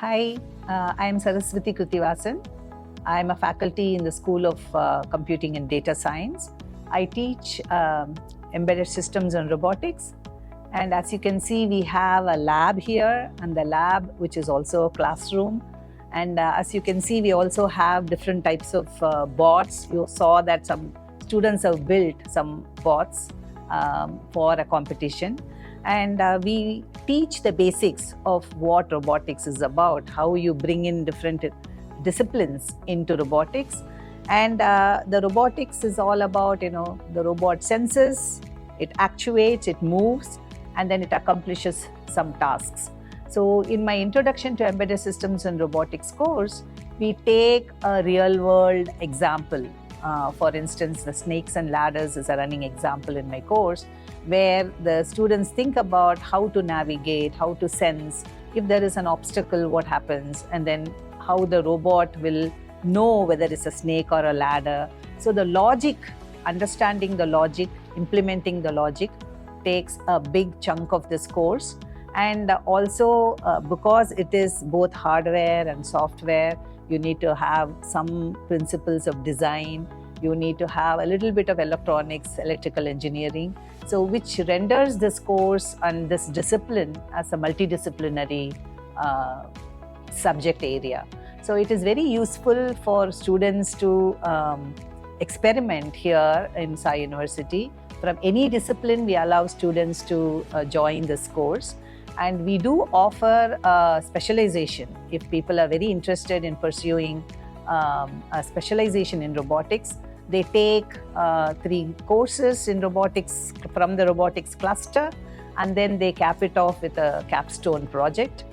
Hi, I am Saraswati Kritivasan. I am a faculty in the School of Computing and Data Science. I teach embedded systems and robotics. And as you can see, we have a lab here, and the lab, which is also a classroom. And as you can see, we also have different types of bots. You saw that some students have built some bots for a competition. And we teach the basics of what robotics is about, how you bring in different disciplines into robotics. And the robotics is all about, the robot senses, it actuates, it moves, and then it accomplishes some tasks. So in my Introduction to Embedded Systems and Robotics course, we take a real-world example. For instance, the snakes and ladders is a running example in my course, where the students think about how to navigate, how to sense, if there is an obstacle, what happens, and then how the robot will know whether it's a snake or a ladder. So the logic, understanding the logic, implementing the logic takes a big chunk of this course. And also because it is both hardware and software, you need to have some principles of design, you need to have a little bit of electronics, electrical engineering, so which renders this course and this discipline as a multidisciplinary subject area. So it is very useful for students to experiment here in Sai University. From any discipline, we allow students to join this course. And we do offer specialization. If people are very interested in pursuing a specialization in robotics, they take 3 courses in robotics from the robotics cluster, and then they cap it off with a capstone project.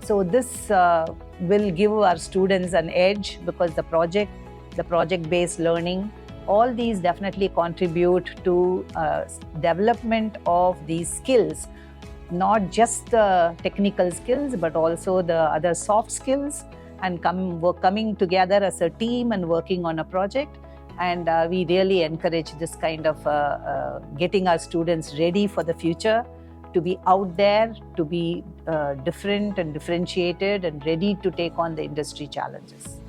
So this will give our students an edge, because the project-based learning, all these definitely contribute to development of these skills, not just the technical skills, but also the other soft skills, and coming together as a team and working on a project. And we really encourage this kind of getting our students ready for the future, to be out there, to be different and differentiated and ready to take on the industry challenges.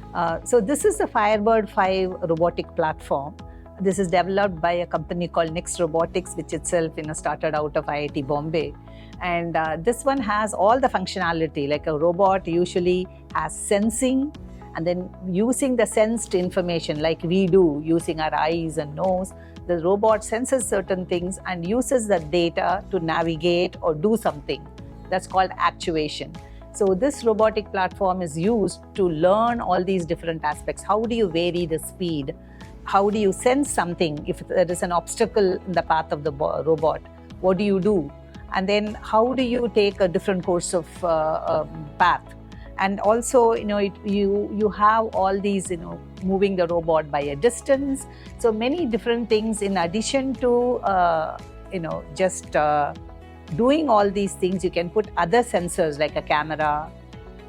So this is the Firebird 5 robotic platform. This is developed by a company called Next Robotics, which itself started out of IIT Bombay. And this one has all the functionality. Like a robot usually has sensing, and then using the sensed information like we do, using our eyes and nose, the robot senses certain things and uses the data to navigate or do something. That's called actuation. So this robotic platform is used to learn all these different aspects. How do you vary the speed? How do you sense something if there is an obstacle in the path of the robot? What do you do? And then how do you take a different course of path? And also, you have all these, moving the robot by a distance. So many different things in addition to, just doing all these things. You can put other sensors like a camera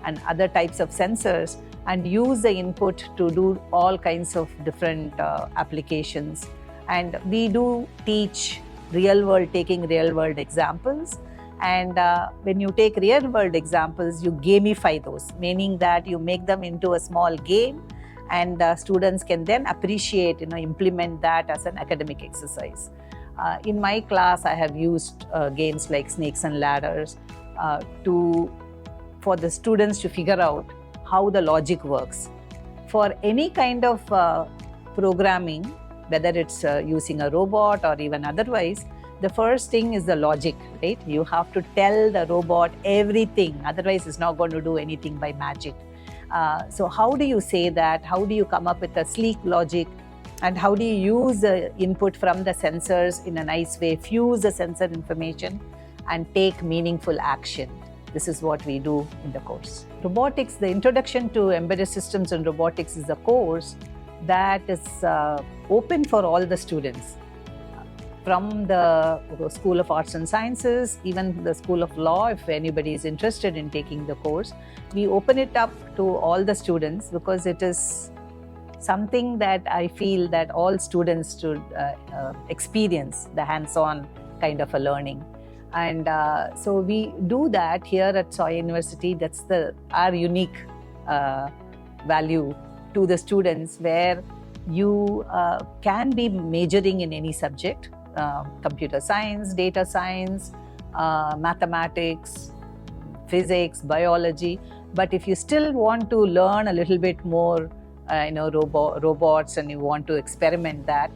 and other types of sensors and use the input to do all kinds of different applications. And we do teach taking real-world examples. And when you take real-world examples, you gamify those, meaning that you make them into a small game, and students can then appreciate, implement that as an academic exercise. In my class, I have used games like Snakes and Ladders for the students to figure out how the logic works. For any kind of programming, whether it's using a robot or even otherwise, the first thing is the logic, right? You have to tell the robot everything, otherwise it's not going to do anything by magic. So how do you say that? How do you come up with a sleek logic? And how do you use the input from the sensors in a nice way, fuse the sensor information, and take meaningful action? This is what we do in the course. Robotics, the Introduction to Embedded Systems and Robotics is a course that is open for all the students. From the School of Arts and Sciences, even the School of Law, if anybody is interested in taking the course, we open it up to all the students, because it is something that I feel that all students should experience, the hands-on kind of a learning. And so we do that here at Soy University. That's our unique value to the students, where you can be majoring in any subject, computer science, data science, mathematics, physics, biology. But if you still want to learn a little bit more, robots, and you want to experiment that,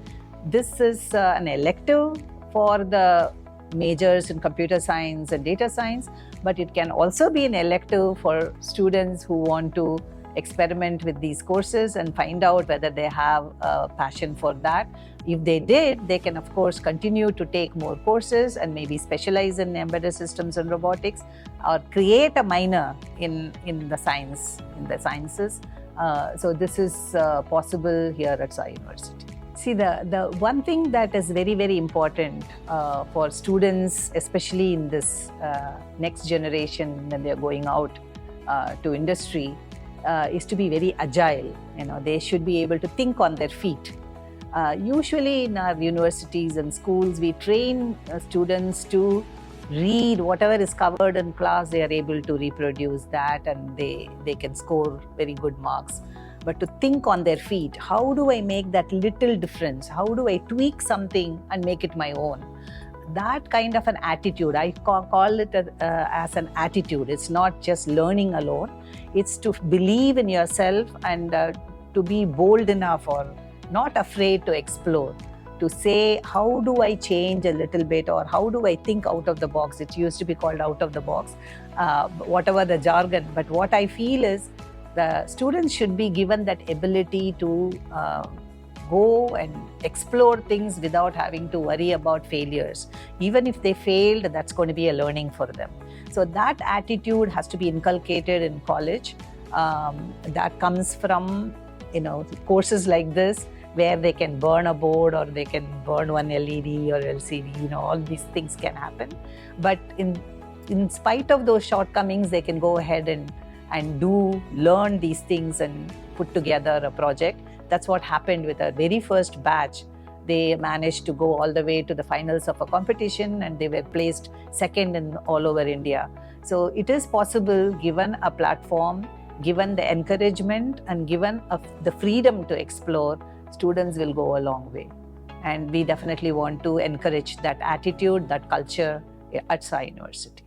this is an elective for the majors in computer science and data science, but it can also be an elective for students who want to experiment with these courses and find out whether they have a passion for that. If they did, they can of course continue to take more courses and maybe specialize in embedded systems and robotics, or create a minor in the sciences. So this is possible here at Soy University. See, the one thing that is very, very important for students, especially in this next generation when they're going out to industry, is to be very agile. They should be able to think on their feet. Usually in our universities and schools, we train students to read whatever is covered in class. They are able to reproduce that, and they can score very good marks. But to think on their feet, how do I make that little difference? How do I tweak something and make it my own? That kind of an attitude, I call it as an attitude. It's not just learning alone. It's to believe in yourself and to be bold enough or not afraid to explore, to say, how do I change a little bit, or how do I think out of the box? It used to be called out of the box, whatever the jargon. But what I feel is the students should be given that ability to go and explore things without having to worry about failures. Even if they failed, that's going to be a learning for them. So that attitude has to be inculcated in college. That comes from courses like this, where they can burn a board or they can burn one LED or LCD. All these things can happen. But in spite of those shortcomings, they can go ahead and learn these things and put together a project. That's what happened with our very first batch. They managed to go all the way to the finals of a competition, and they were placed second in all over India. So it is possible, given a platform, given the encouragement, and given the freedom to explore, students will go a long way. And we definitely want to encourage that attitude, that culture at Soy University.